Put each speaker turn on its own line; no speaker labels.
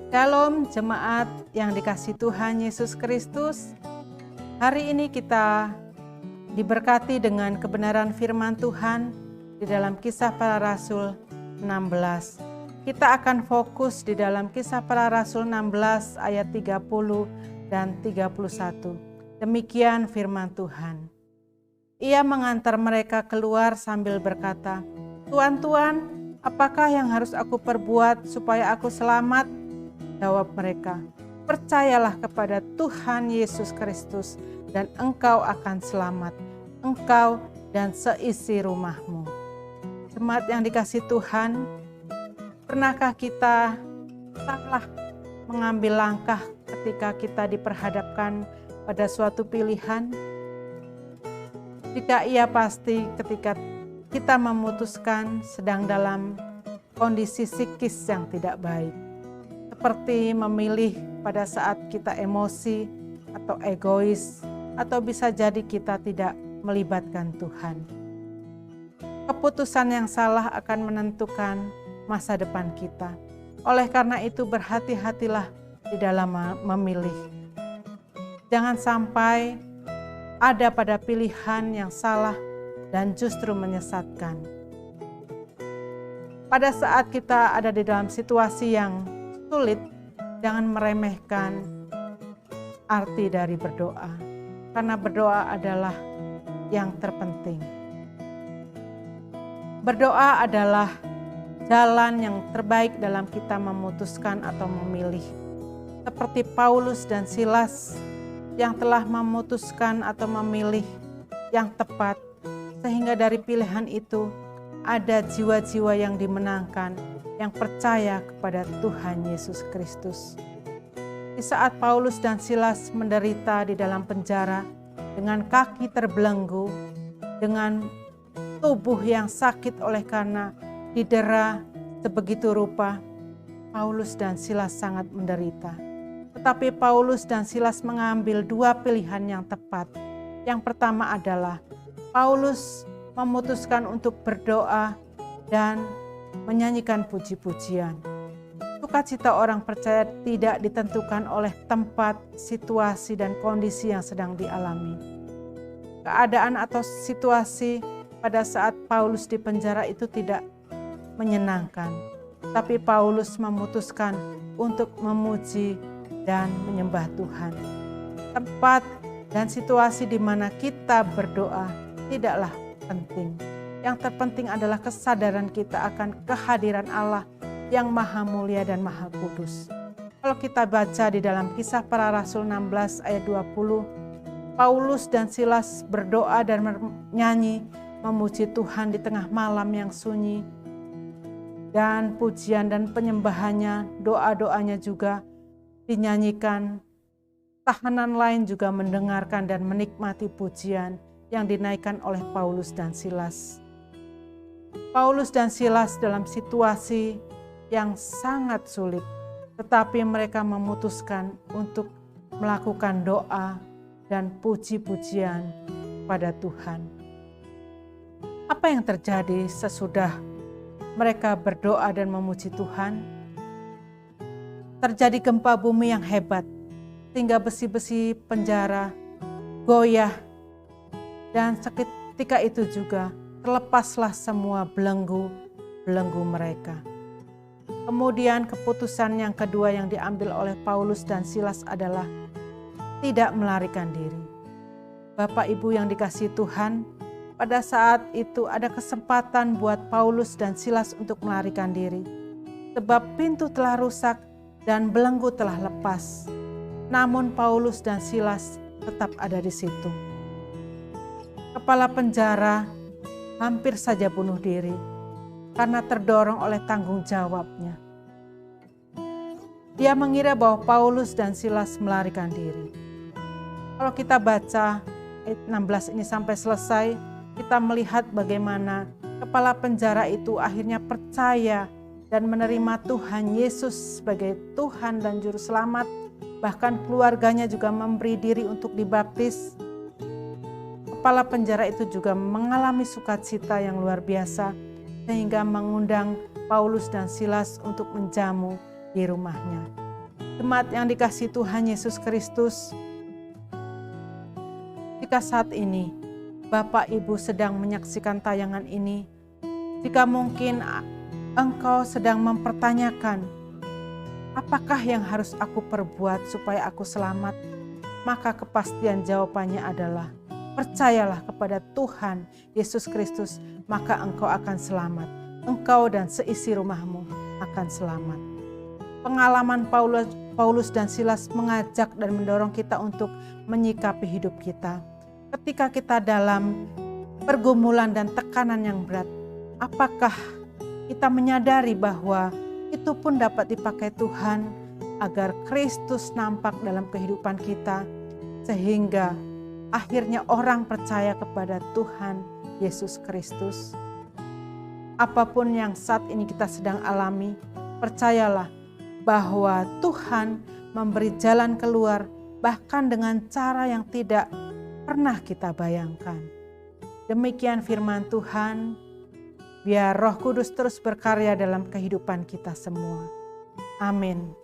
Shalom jemaat yang dikasihi Tuhan Yesus Kristus. Hari ini kita diberkati dengan kebenaran firman Tuhan di dalam Kisah Para Rasul 16. Kita akan fokus di dalam Kisah Para Rasul 16 ayat 30 dan 31. Demikian firman Tuhan. Ia mengantar mereka keluar sambil berkata, "Tuan, apakah yang harus aku perbuat supaya aku selamat?" Jawab mereka, "Percayalah kepada Tuhan Yesus Kristus dan engkau akan selamat, engkau dan seisi rumahmu." Jemaat yang dikasihi Tuhan, pernahkah kita salah mengambil langkah ketika kita diperhadapkan pada suatu pilihan? Jika iya, pasti ketika kita memutuskan sedang dalam kondisi psikis yang tidak baik. Seperti memilih pada saat kita emosi atau egois, atau bisa jadi kita tidak melibatkan Tuhan. Keputusan yang salah akan menentukan masa depan kita. Oleh karena itu berhati-hatilah di dalam memilih. Jangan sampai ada pada pilihan yang salah dan justru menyesatkan. Pada saat kita ada di dalam situasi yang sulit, jangan meremehkan arti dari berdoa, karena berdoa adalah yang terpenting. Berdoa adalah jalan yang terbaik dalam kita memutuskan atau memilih. Seperti Paulus dan Silas yang telah memutuskan atau memilih yang tepat, sehingga dari pilihan itu ada jiwa-jiwa yang dimenangkan, yang percaya kepada Tuhan Yesus Kristus. Di saat Paulus dan Silas menderita di dalam penjara dengan kaki terbelenggu, dengan tubuh yang sakit oleh karena didera sebegitu rupa, Paulus dan Silas sangat menderita. Tetapi Paulus dan Silas mengambil dua pilihan yang tepat. Yang pertama adalah Paulus memutuskan untuk berdoa dan menyanyikan puji-pujian. Sukacita orang percaya tidak ditentukan oleh tempat, situasi, dan kondisi yang sedang dialami. Keadaan atau situasi pada saat Paulus di penjara itu tidak menyenangkan, tapi Paulus memutuskan untuk memuji dan menyembah Tuhan. Tempat dan situasi di mana kita berdoa tidaklah penting. Yang terpenting adalah kesadaran kita akan kehadiran Allah yang maha mulia dan maha kudus. Kalau kita baca di dalam Kisah Para Rasul 16 ayat 20, Paulus dan Silas berdoa dan menyanyi memuji Tuhan di tengah malam yang sunyi. Dan pujian dan penyembahannya, doa-doanya juga dinyanyikan. Tahanan lain juga mendengarkan dan menikmati pujian yang dinaikkan oleh Paulus dan Silas. Paulus dan Silas dalam situasi yang sangat sulit, tetapi mereka memutuskan untuk melakukan doa dan puji-pujian pada Tuhan. Apa yang terjadi sesudah mereka berdoa dan memuji Tuhan? Terjadi gempa bumi yang hebat, sehingga besi-besi penjara goyah, dan seketika itu juga terlepaslah semua belenggu mereka. Kemudian keputusan yang kedua yang diambil oleh Paulus dan Silas adalah tidak melarikan diri. Bapak Ibu yang dikasihi Tuhan, pada saat itu ada kesempatan buat Paulus dan Silas untuk melarikan diri. Sebab pintu telah rusak dan belenggu telah lepas. Namun Paulus dan Silas tetap ada di situ. Kepala penjara hampir saja bunuh diri karena terdorong oleh tanggung jawabnya. Dia mengira bahwa Paulus dan Silas melarikan diri. Kalau kita baca ayat 16 ini sampai selesai, kita melihat bagaimana kepala penjara itu akhirnya percaya dan menerima Tuhan Yesus sebagai Tuhan dan Juru Selamat. Bahkan keluarganya juga memberi diri untuk dibaptis. Kepala penjara itu juga mengalami sukacita yang luar biasa, sehingga mengundang Paulus dan Silas untuk menjamu di rumahnya. Jemaat yang dikasihi Tuhan Yesus Kristus, jika saat ini Bapak Ibu sedang menyaksikan tayangan ini, jika mungkin engkau sedang mempertanyakan, apakah yang harus aku perbuat supaya aku selamat? Maka kepastian jawabannya adalah, percayalah kepada Tuhan Yesus Kristus, maka engkau akan selamat. Engkau dan seisi rumahmu akan selamat. Pengalaman Paulus dan Silas mengajak dan mendorong kita untuk menyikapi hidup kita. Ketika kita dalam pergumulan dan tekanan yang berat, apakah kita menyadari bahwa itu pun dapat dipakai Tuhan agar Kristus nampak dalam kehidupan kita, sehingga akhirnya orang percaya kepada Tuhan Yesus Kristus. Apapun yang saat ini kita sedang alami, percayalah bahwa Tuhan memberi jalan keluar bahkan dengan cara yang tidak pernah kita bayangkan. Demikian firman Tuhan. Biar Roh Kudus terus berkarya dalam kehidupan kita semua. Amin.